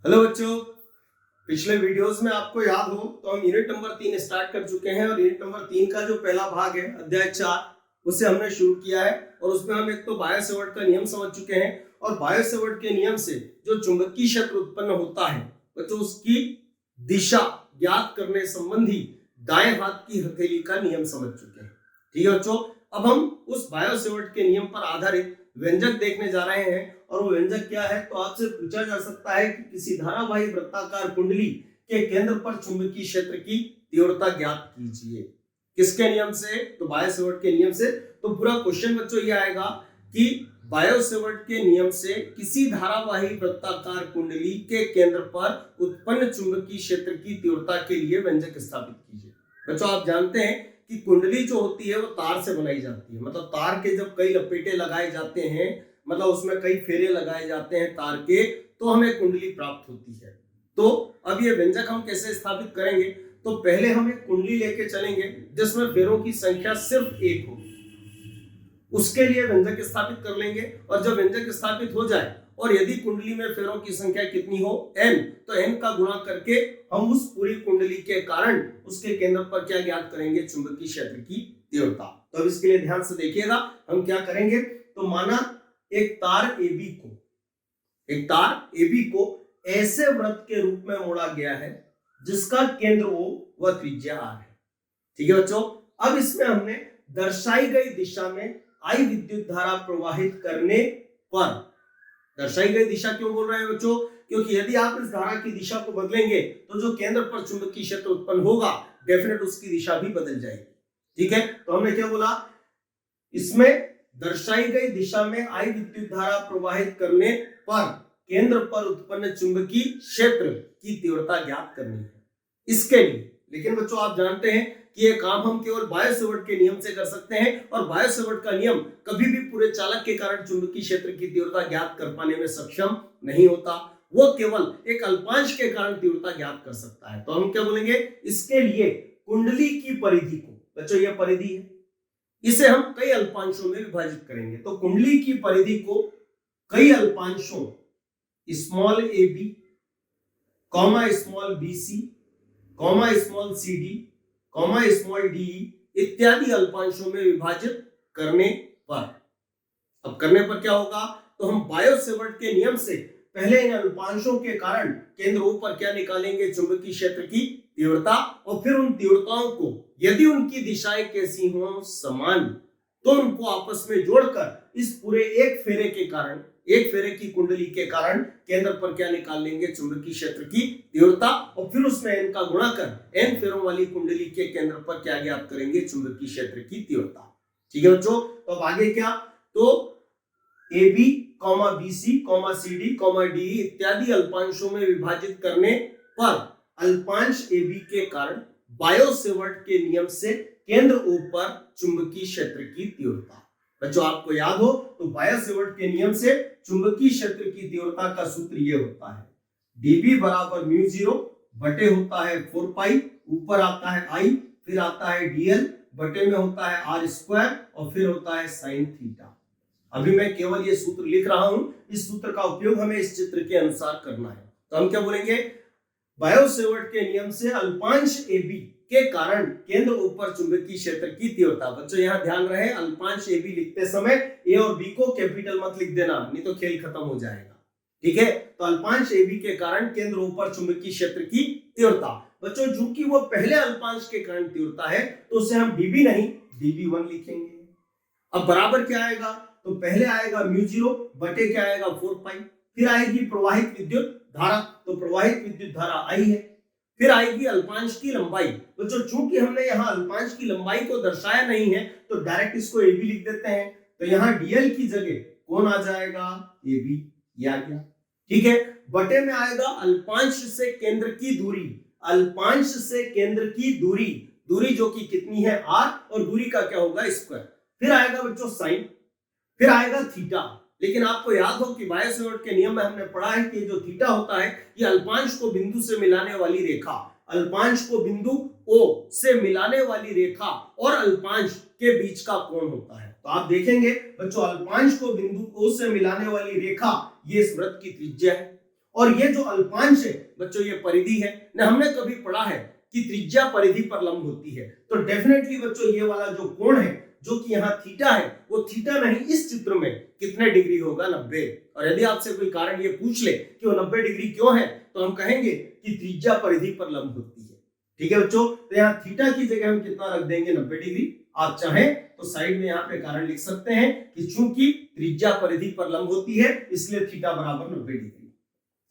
Hello बच्चों, पिछले videos में आपको याद हो तो हम यूनिट नंबर 3 स्टार्ट कर चुके हैं और यूनिट नंबर 3 का जो पहला भाग है अध्याय 4 उसे हमने शुरू किया है और उसमें हम एक तो बायो सेवर्ट का नियम समझ चुके हैं और बायो सेवर्ट के नियम से जो चुंबकीय क्षेत्र उत्पन्न होता है बच्चों उसकी दिशा ज्ञात करने संबंधी दाएं हाथ की हथेली का नियम समझ चुके हैं। ठीक है बच्चों, अब हम उस बायो सेवर्ट के नियम पर आधारित व्यंजक देखने जा रहे हैं और वो व्यंजक क्या है तो आपसे पूछा जा सकता है कि किसी धारावाही वृत्ताकार कुंडली के केंद्र पर चुंबकीय क्षेत्र की तीव्रता ज्ञात कीजिए। किसके नियम से? तो बायो सेवर्ट के नियम से। तो पूरा क्वेश्चन बच्चों ये आएगा कि बायो सेवर्ट के नियम से किसी धारावाही वृत्ताकार कुंडली के केंद्र पर उत्पन्न चुंबकीय क्षेत्र की तीव्रता के लिए व्यंजक स्थापित कीजिए। बच्चों आप जानते हैं कि कुंडली जो होती है वो तार से बनाई जाती है, मतलब तार के जब कई लपेटे लगाए जाते हैं, मतलब उसमें कई फेरे लगाए जाते हैं तार के, तो हमें कुंडली प्राप्त होती है। तो अब ये व्यंजक हम कैसे स्थापित करेंगे? तो पहले हम एक कुंडली लेके चलेंगे जिसमें फेरों की संख्या सिर्फ एक हो, उसके लिए व्यंजक स्थापित कर लेंगे और जब व्यंजक स्थापित हो जाए और यदि कुंडली में फेरों की संख्या कितनी हो n, तो n का गुणा करके हम उस पूरी कुंडली के कारण उसके केंद्र पर क्या ज्ञात करेंगे? चुंबकीय क्षेत्र की तीव्रता। तो अब इसके लिए ध्यान से देखिएगा हम क्या करेंगे। तो माना एक तार AB को ऐसे वृत्त के रूप में मोड़ा गया है जिसका केंद्र O व त्रिज्या R है। ठीक है बच्चों, अब इसमें हमने दर्शाई गई दिशा में I विद्युत धारा प्रवाहित करने पर, दर्शाई गई दिशा क्यों बोल रहे हैं बच्चों? क्योंकि यदि आप इस धारा की दिशा को बदलेंगे तो जो केंद्र पर चुंबकीय क्षेत्र उत्पन्न होगा डेफिनेट उसकी दिशा भी बदल जाएगी। ठीक है, तो हमने क्या बोला? इसमें दर्शाई गई दिशा में I विद्युत धारा प्रवाहित करने पर केंद्र पर उत्पन्न चुंबकीय क्षेत्र की तीव्रता ज्ञात करनी है इसके लिए। लेकिन बच्चों आप जानते हैं कि ये काम हम केवल बायो सेवर्ट के नियम से कर सकते हैं और बायो सेवर्ट का नियम कभी भी पूरे चालक के कारण चुंबकीय क्षेत्र की तीव्रता ज्ञात कर पाने में सक्षम नहीं होता, वो केवल एक अल्पांश के कारण तीव्रता ज्ञात कर सकता है। तो हम क्या बोलेंगे? इसके लिए कुंडली की परिधि को, बच्चों ये परिधि है, इसे हम कई अल्पांशों में विभाजित करेंगे। तो कुंडली की परिधि को कई अल्पांशों small ab, small bc, small cd, small de इत्यादि अल्पांशों में विभाजित करने पर, अब करने पर क्या होगा? तो हम बायो सेवर्ट के नियम से पहले इन अल्पांशों के कारण केंद्र O पर क्या निकालेंगे? चुंबकीय क्षेत्र की तीव्रता, और फिर उन तीव्रताओं को यदि उनकी दिशाएं कैसी हो समान तो उनको आपस में जोड़कर इस पूरे एक फेरे की कुंडली के कारण केंद्र पर क्या निकाल लेंगे? चुंबकीय क्षेत्र की तीव्रता, और फिर उसमें n का गुणा कर n फेरों वाली कुंडली के केंद्र पर क्या ज्ञात करेंगे? चुंबकीय क्षेत्र की तीव्रता। ठीक है बच्चों, तो अब आगे क्या? तो AB, BC, CD, DE इत्यादि अल्पांशों में विभाजित करने पर अल्पांश AB के कारण बायो सेवर्ट के नियम से केंद्र O पर चुंबकीय क्षेत्र की तीव्रता। बच्चों आपको याद हो तो बायो सेवर्ट के नियम से चुंबकीय क्षेत्र की तीव्रता का सूत्र ये होता है dB बराबर μ0 बटे होता है 4 पाई, ऊपर आता है I, फिर आता है dl, बटे में होता है r स्क्वायर और फिर होता है साइन थीटा। अभी मैं केवल ये सूत्र लिख रहा हूं, इस सूत्र का उपयोग हमें इस चित्र के अनुसार करना है। तो हम क्या बोलेंगे? बायो सेवर्ट के नियम से अल्पांश AB के कारण केंद्र ऊपर चुंबकीय क्षेत्र की तीव्रता। बच्चों यहां ध्यान रहे, अल्पांश AB लिखते समय A और B को कैपिटल मत लिख देना, नहीं तो खेल खत्म हो जाएगा। ठीक है, तो अल्पांश AB के कारण केंद्र ऊपर चुंबकीय क्षेत्र की तीव्रता। बच्चों चूंकि वो पहले अल्पांश के कारण तीव्रता है तो उसे हम dB नहीं dB1 लिखेंगे। अब बराबर क्या आएगा? तो पहले आएगा μ0 बटे क्या आएगा? 4 पाई, फिर आएगी प्रवाहित विद्युत धारा, तो प्रवाहित विद्युत धारा I है, फिर आएगी अल्पांश की लंबाई। बच्चों चूंकि हमने यहाँ अल्पांश की लंबाई को दर्शाया नहीं है तो डायरेक्ट इसको AB लिख देते हैं, तो यहाँ dl की जगह कौन आ जाएगा? AB, ये आ गया। ठीक है, बटे में आएगा अल्पांश से केंद्र की दूरी, अल्पांश से केंद्र की दूरी जो कि कितनी है? r, और दूरी का क्या होगा? स्क्वायर, फिर आएगा बच्चों साइन, फिर आएगा थीटा। लेकिन आपको याद हो कि बायो सेवर्ट के नियम में हमने पढ़ा है कि जो थीटा होता है ये अल्पांश को बिंदु से मिलाने वाली रेखा, अल्पांश को बिंदु O से मिलाने वाली रेखा और अल्पांश के बीच का कोण होता है। तो आप देखेंगे बच्चों अल्पांश को बिंदु O से मिलाने वाली रेखा ये इस वृत्त की त्रिज्या है और ये जो अल्पांश है बच्चों ये परिधि है ना। हमने कभी पढ़ा है कि त्रिज्या परिधि पर लंब होती है, तो डेफिनेटली बच्चों ये वाला जो कोण है जो कि यहाँ थीटा है वो थीटा नहीं, इस चित्र में कितने डिग्री होगा, 90। और यदि आपसे कोई कारण ये पूछ ले कि वो 90 डिग्री क्यों है, तो हम कहेंगे कि त्रिज्या परिधि पर लंब होती है। ठीक है बच्चों, तो यहाँ थीटा की जगह हम कितना रख देंगे, 90 डिग्री। आप चाहें तो साइड में यहाँ पे कारण लिख सकते हैं कि चूंकि त्रिज्या परिधि पर लंब होती है इसलिए थीटा बराबर 90 डिग्री,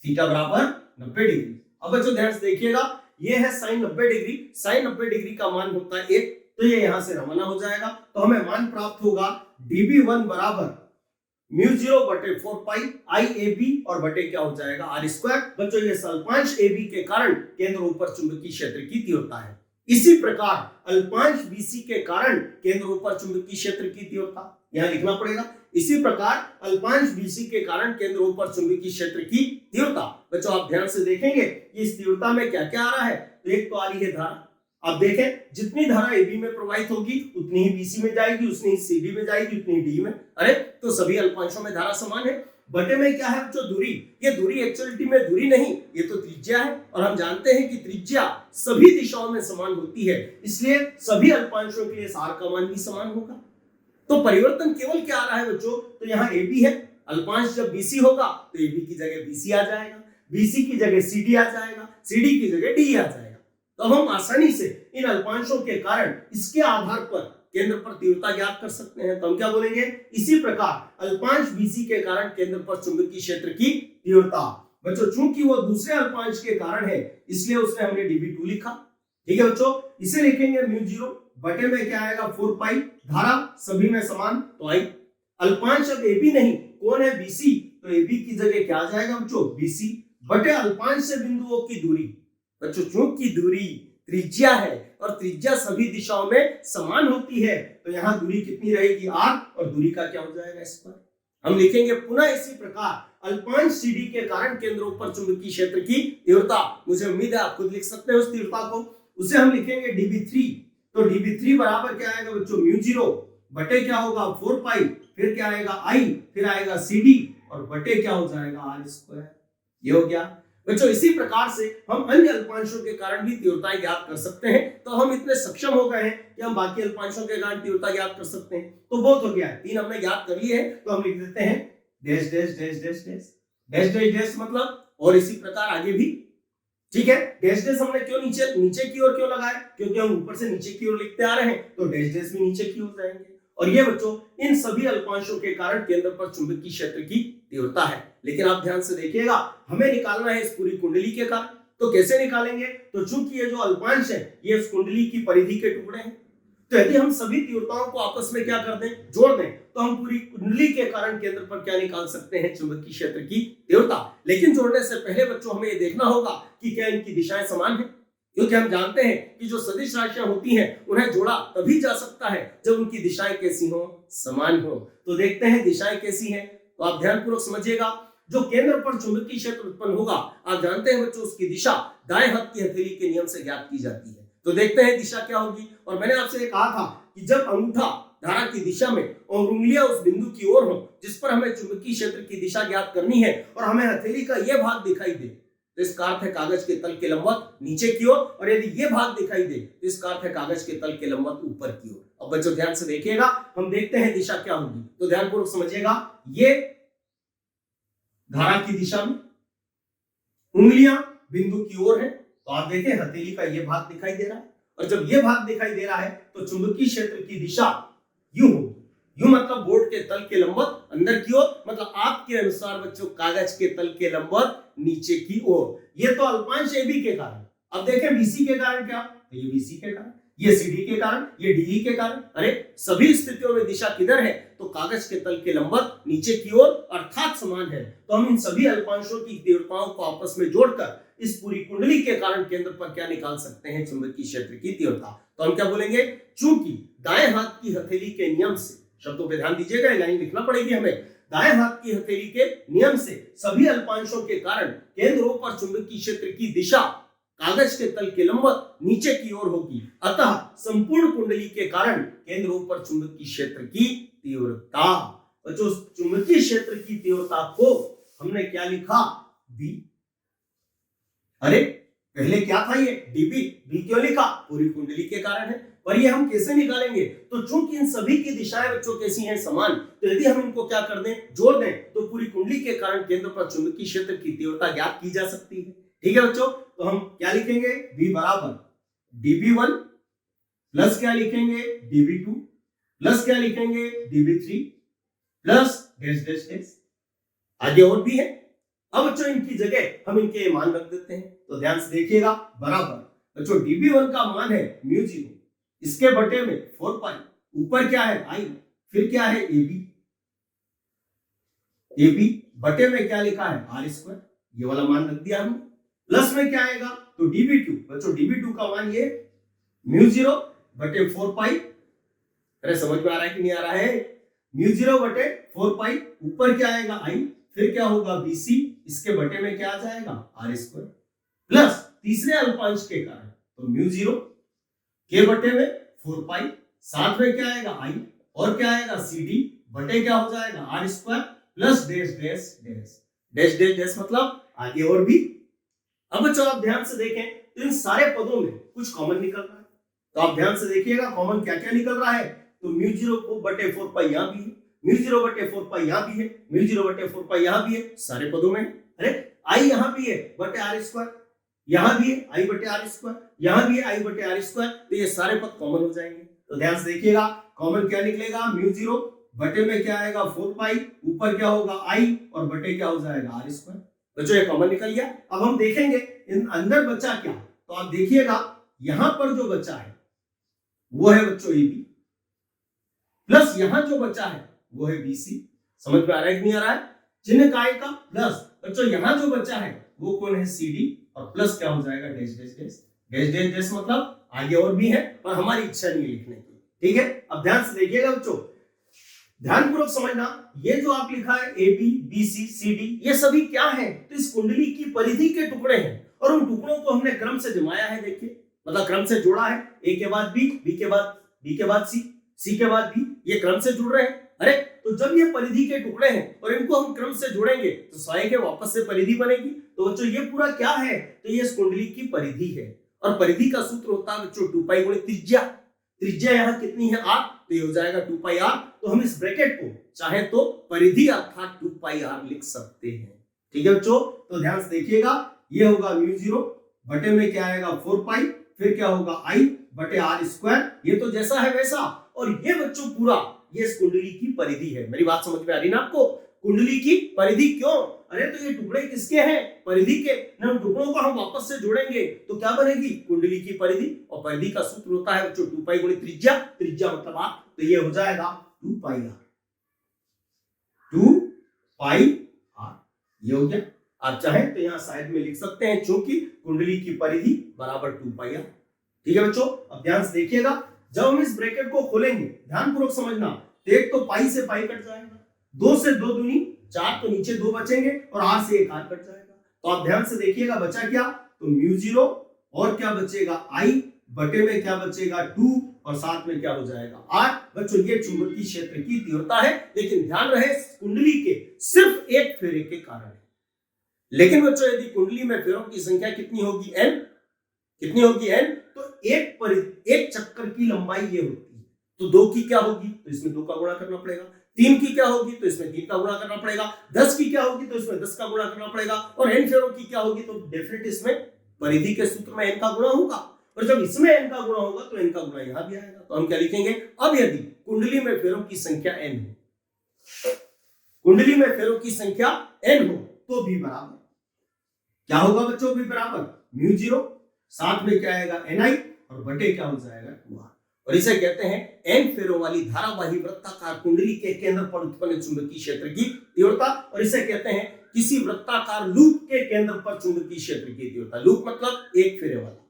थीटा बराबर 90 डिग्री। अब बच्चों ध्यान से देखिएगा, ये है साइन 90 डिग्री, साइन 90 डिग्री का मान होता है 1, तो ये यहां से रवाना हो जाएगा, तो हमें मान प्राप्त होगा dB1 बराबर μ0 बटे 4 पाई IAB और बटे क्या हो जाएगा r स्क्वायर। बच्चों ये अल्पांश AB के कारण केंद्र ऊपर चुंबकीय क्षेत्र की तीव्रता है। इसी प्रकार अल्पांश BC के कारण केंद्र ऊपर चुंबकीय क्षेत्र की तीव्रता यहां लिखना पड़ेगा। इसी प्रकार अल्पांश BC के कारण केंद्र ऊपर चुंबकीय क्षेत्र की तीव्रता। बच्चों आप ध्यान से देखेंगे कि इस तीव्रता में क्या क्या आ रहा है, तो एक तो आ रही है धारा। आप देखें जितनी धारा AB में प्रवाहित होगी उतनी ही BC में जाएगी, उतनी ही CD में जाएगी, उतनी ही D में। अरे तो सभी अल्पांशों में धारा समान है। बटे में क्या है बच्चों, दूरी। ये दूरी एक्चुअलिटी में दूरी नहीं, ये तो त्रिज्या है, और हम जानते हैं कि त्रिज्या सभी दिशाओं में समान होती है, इसलिए सभी अल्पांशों के लिए सार का मान भी समान होगा। तो परिवर्तन केवल क्या आ रहा है बच्चों, तो यहाँ AB है, अल्पांश जब BC होगा तो AB की जगह BC आ जाएगा, BC की जगह CD आ जाएगा, CD की जगह D आ जाएगा। तो हम आसानी से इन अल्पांशों के कारण इसके आधार पर केंद्र पर तीव्रता ज्ञात कर सकते हैं। तो हम क्या बोलेंगे, इसी प्रकार अल्पांश BC के कारण केंद्र पर चुंबकीय क्षेत्र की तीव्रता। बच्चों चूंकि वो दूसरे अल्पांश के कारण है इसलिए उसने हमने dB2 लिखा। ठीक है बच्चों, इसे लिखेंगे μ0 बटे में क्या आएगा 4 पाई, धारा सभी में समान तो I। अल्पांश अब AB नहीं, कौन है BC, तो AB की जगह क्या आ जाएगा बच्चों BC बटे अल्पांश से बिंदुओं की दूरी। बच्चों चूंकि दूरी त्रिज्या है और त्रिज्या सभी दिशाओं में समान होती है तो यहाँ दूरी कितनी रहेगी r, और दूरी का क्या हो जाएगा इस पर हम लिखेंगे पुनः इसी प्रकार अल्पांश CD के कारण केंद्रों पर चुंबकीय क्षेत्र की तीव्रता। मुझे उम्मीद है आप खुद लिख सकते हैं उस तीव्रता को, उसे हम लिखेंगे dB3। तो dB3 बराबर क्या आएगा बच्चों μ0 बटे क्या होगा 4 पाई, फिर क्या आएगा I, फिर आएगा CD और बटे क्या हो जाएगा r स्क्वायर। ये हो गया बच्चों। इसी प्रकार से हम अन्य अल्पांशों के कारण भी तीव्रताएं ज्ञात कर सकते हैं। तो हम इतने सक्षम हो गए हैं कि हम बाकी अल्पांशों के कारण तीव्रता ज्ञात कर सकते हैं। तो बहुत हो गया है, 3 हमने ज्ञात कर लिए हैं, तो हम लिख देते हैं dash dash dash dash dash dash dash dash मतलब, और इसी प्रकार आगे भी। ठीक है, डैश डैश हमने क्यों नीचे की ओर क्यों लगाए, क्योंकि हम ऊपर से नीचे की ओर लिखते आ रहे हैं, तो डैश डैश भी नीचे की ओर जाएंगे। और ये बच्चों इन सभी अल्पांशों के कारण केंद्र पर चुंबकीय क्षेत्र की तीव्रता है। लेकिन आप ध्यान से देखिएगा, हमें निकालना है इस पूरी कुंडली के कारण। तो कैसे निकालेंगे, तो चूंकि ये जो अल्पांश है ये इस कुंडली की परिधि के टुकड़े हैं, तो यदि हम सभी तीव्रताओं को आपस में क्या कर दें, जोड़ दें, तो हम पूरी कुंडली के कारण केंद्र पर क्या निकाल सकते हैं, चुंबकीय क्षेत्र की तीव्रता। लेकिन जोड़ने से पहले बच्चों हमें ये देखना होगा कि क्या इनकी दिशाएं समान हैं, क्योंकि हम जानते हैं कि जो सदिश राशियां होती हैं उन्हें जोड़ा तभी जा सकता है जब उनकी दिशाएं कैसी हो, समान हो। तो देखते हैं दिशाएं कैसी हैं, तो आप ध्यानपूर्वक समझिएगा। जो केंद्र पर चुंबकीय क्षेत्र उत्पन्न होगा, आप जानते हैं बच्चों उसकी दिशा दाएं हाथ की हथेली के नियम से ज्ञात की जाती है। तो देखते हैं दिशा क्या होगी। और मैंने आपसे ये कहा था कि जब अंगूठा धारा की दिशा में और उंगलियां उस बिंदु की ओर हो जिस पर हमें चुंबकीय क्षेत्र की दिशा ज्ञात करनी है, और हमें हथेली का यह भाग दिखाई दे, तो इसका अर्थ है कागज के तल के लंबवत नीचे की ओर, और यदि ये भाग दिखाई दे तो इसका अर्थ है कागज के तल के लंबवत ऊपर की ओर। अब बच्चों ध्यान से देखिएगा, हम देखते हैं दिशा क्या होगी। तो ध्यानपूर्वक समझिएगा, ये धारा की दिशा में उंगलियां बिंदु की ओर है, तो आप देखें हथेली का ये भाग दिखाई दे रहा है, और जब ये भाग दिखाई दे रहा है तो चुंबकीय क्षेत्र की दिशा यूं होगी। यूं मतलब बोर्ड के तल के लंबवत अंदर की ओर, मतलब आपके अनुसार बच्चों कागज के तल के लंबवत नीचे की ओर। ये तो अल्पांश AB के कारण। अब देखें BC के कारण क्या, तो ये BC के कारण, ये CD के कारण, ये DE के कारण। अरे सभी स्थितियों में दिशा किधर है, तो कागज के तल के लंबवत नीचे की ओर अर्थात समान है। तो हम इन सभी अल्पांशों की तीव्रताओं को आपस में जोड़कर इस पूरी कुंडली के कारण केंद्र पर क्या निकाल सकते हैं, चुंबकीय क्षेत्र की तीव्रता। तो हम क्या बोलेंगे, चूंकि दाएं हाथ की हथेली के नियम से, शब्दों पे ध्यान दीजिएगा, लाइन लिखना पड़ेगी हमें, दाएं हाथ की हथेली के नियम से सभी अल्पांशों के कारण केंद्रों पर चुंबकीय क्षेत्र की दिशा कागज के तल के लंबवत नीचे की ओर होगी। अतः संपूर्ण कुंडली के कारण केंद्रों पर चुंबकीय क्षेत्र की तीव्रता, बच्चों चुंबकीय क्षेत्र की तीव्रता को हमने क्या लिखा, B। अरे पहले क्या था, ये डीबी, बी क्यों लिखा, पूरी कुंडली के कारण है। पर ये हम कैसे निकालेंगे, तो चूंकि इन सभी की दिशाएं बच्चों कैसी हैं, समान, तो यदि हम इनको क्या कर दें, जोड़ दें, तो पूरी कुंडली के कारण केंद्र पर चुंबकीय क्षेत्र की तीव्रता ज्ञात की जा सकती है। ठीक है बच्चों, तो हम क्या लिखेंगे, V बराबर dB1 प्लस क्या लिखेंगे, dB2 प्लस क्या लिखेंगे, dB3 plus dash dash dash. आगे और भी है। अब बच्चों इनकी जगह हम इनके मान रख देते हैं, तो ध्यान से देखिएगा, बराबर बच्चों dB1 का मान है μ0, इसके बटे में 4 पाई, ऊपर क्या है I, फिर क्या है AB बटे में क्या लिखा है R², ये वाला मान रख दिया हमने। प्लस में क्या आएगा, तो dB2 बच्चों, dB2 का मान ये μ0 बटे 4 पाई, अरे समझ में आ रहा है कि नहीं आ रहा है, μ0 बटे 4 पाई, ऊपर क्या आएगा I, फिर क्या होगा BC, इसके बटे में क्या आ जाएगा R², प्लस तीसरे अल्पांश के कारण तो μ0 के बटे में 4 पाई, साथ में क्या आएगा I, और क्या आएगा CD बटे क्या हो जाएगा R² plus dash dash dash dash dash dash, मतलब आगे और भी। अब बच्चों आप ध्यान से देखें, तो इन सारे पदों में कुछ कॉमन निकल रहा है, तो आप ध्यान से देखिएगा कॉमन क्या क्या निकल रहा है, तो μ0 को बटे 4 पाई यहाँ भी है, μ0 बटे 4 पाई यहाँ भी है, μ0 बटे 4 पाई यहाँ भी है, सारे पदों में। अरे I यहाँ भी है बटे R², यहाँ भी है I बटे R², यहाँ भी है I बटे R², तो ये सारे पद कॉमन हो जाएंगे। तो ध्यान से देखिएगा कॉमन क्या निकलेगा, μ0 बटे में क्या आएगा 4 पाई, ऊपर क्या होगा I, और बटे क्या हो जाएगा R²। बच्चों ये कॉमन निकल गया। अब हम देखेंगे इन अंदर बचा क्या, तो आप देखिएगा यहां पर जो बचा है वो है बच्चों AB, प्लस यहां जो बचा है वो है BC। समझ में आ रहा है कि नहीं आ रहा है, चिन्ह काय का, प्लस बच्चों यहां जो बचा है वो कौन है CD, और प्लस क्या हो जाएगा dash dash dash dash dash dash, मतलब आगे और भी है पर हमारी इच्छा नहीं लिखने की। ठीक है, अब ध्यान से देखिएगा बच्चों, ध्यानपूर्वक समझना, ये जो आप लिखा है AB BC CD, ये सभी क्या है, तो इस कुंडली की परिधि के टुकड़े हैं, और उन टुकड़ों को हमने क्रम से जमाया है, देखिए मतलब क्रम से जोड़ा है, A के बाद B, B के बाद C, C के बाद B, ये क्रम से जुड़ रहे हैं। अरे तो जब ये परिधि के टुकड़े हैं और इनको हम क्रम से जोड़ेंगे तो स्वयं के वापस से परिधि बनेगी। तो बच्चों ये पूरा क्या है, तो ये इस कुंडली की परिधि है, और परिधि का सूत्र होता है बच्चों 2 पाई गुणित त्रिज्या। त्रिज्या यहाँ कितनी है R, तो ये हो जाएगा 2 पाई R। तो हम इस ब्रैकेट को चाहे तो परिधि अर्थात 2 पाई R लिख सकते हैं। ठीक है बच्चों, तो ध्यान से देखिएगा, ये होगा μ0 बटे में क्या आएगा 4 पाई, फिर क्या होगा I बटे R², ये तो जैसा है वैसा, और ये बच्चों पूरा ये इस कुंडली की परिधि है। मेरी बात समझ में आ रही ना आपको, कुंडली की परिधि क्यों, अरे तो ये टुकड़े किसके हैं, परिधि के, ना टुकड़ों को हम वापस से जोड़ेंगे तो क्या बनेगी कुंडली की परिधि, और परिधि का सूत्र होता है बच्चों 2 पाई गुणित त्रिज्या, त्रिज्या मतलब R, तो ये हो जाएगा 2 पाई R, 2 पाई R, ये हो गया। आप चाहे तो यहाँ साइड में लिख सकते हैं, क्योंकि कुंडली की परिधि बराबर 2 पाई R। ठीक है बच्चों, अब ध्यान से देखिएगा, जब हम इस ब्रैकेट को खोलेंगे, ध्यानपूर्वक समझना, तो एक तो पाई से पाई कट जाएगा, 2 से 2 दूनी 4, तो नीचे 2 बचेंगे, और R से 1 R कट जाएगा। तो आप ध्यान से देखिएगा बचा क्या, तो μ0 और क्या बचेगा I बटे में क्या बचेगा 2, और साथ में क्या हो जाएगा R। बच्चों ये चुंबकीय क्षेत्र की तीव्रता है, लेकिन ध्यान रहे कुंडली के सिर्फ एक फेरे के कारण है। लेकिन बच्चों यदि कुंडली में फेरों की संख्या कितनी होगी N, कितनी होगी N, तो एक चक्कर की लंबाई ये होती है, तो 2 की क्या होगी, तो इसमें 2 का गुणा करना पड़ेगा, 3 की क्या होगी, तो इसमें 3 का गुणा करना पड़ेगा, 10 की क्या होगी, तो इसमें 10 का गुणा करना पड़ेगा, और n फेरों की क्या होगी, तो डेफिनेट इसमें परिधि के सूत्र में n का गुणा होगा, और जब इसमें n का गुणा होगा तो n का गुणा यहां भी आएगा। तो हम क्या लिखेंगे, अब यदि कुंडली में फेरों की संख्या n हो, कुंडली में फेरों की संख्या n हो, तो b बराबर क्या होगा बच्चों, b बराबर μ0, साथ में क्या आएगा Ni, और बटे क्या हो जाएगा 2R, और इसे कहते हैं n फेरों वाली धारावाही वृत्ताकार कुंडली के केंद्र पर उत्पन्न चुंबकीय क्षेत्र की तीव्रता, और इसे कहते हैं किसी वृत्ताकार लूप के केंद्र पर चुंबकीय क्षेत्र की तीव्रता। लूप मतलब एक फेरे वाला,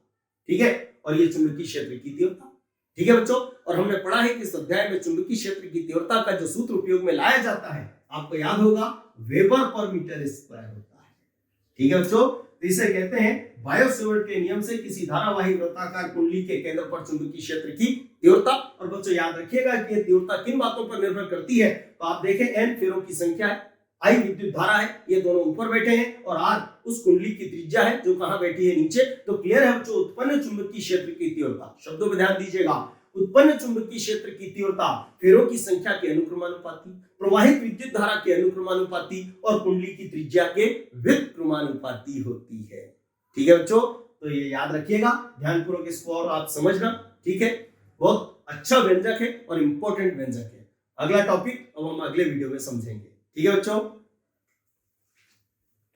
ठीक है, और ये चुंबकीय क्षेत्र की तीव्रता। ठीक है बच्चों, और हमने पढ़ा है कि इस अध्याय में चुंबकीय क्षेत्र की तीव्रता का जो सूत्र उपयोग में लाया जाता है, आपको याद होगा, वेबर पर मीटर स्क्वायर होता है। ठीक है बच्चों, तो इसे कहते हैं बायो-सेवर्ट के नियम से किसी धारावाही वृत्ताकार कुंडली के केंद्र पर चुंबकीय क्षेत्र की तीव्रता। और बच्चों याद रखिएगा कि ये तीव्रता किन बातों पर निर्भर करती है, तो आप देखें n फेरों की संख्या है, I विद्युत धारा है, ये दोनों ऊपर बैठे हैं और R उस कुंडली की त्रिज्या है जो कहां बैठी है, नीचे। तो क्लियर है बच्चों, उत्पन्न चुंबकीय क्षेत्र की तीव्रता, शब्दों पर ध्यान दीजिएगा, उत्पन्न चुंबकीय क्षेत्र की तीव्रता फेरों की संख्या के अनुक्रमानुपाती, प्रवाहित विद्युत धारा के अनुक्रमानुपाती और कुंडली की त्रिज्या के व्युत्क्रमानुपाती होती है। ठीक है बच्चों, तो ये याद रखिएगा, ध्यानपूर्वक इसको और आप समझना। ठीक है, बहुत अच्छा व्यंजक है और इंपॉर्टेंट व्यंजक है। अगला टॉपिक अब हम अगले वीडियो में समझेंगे। ठीक है बच्चों।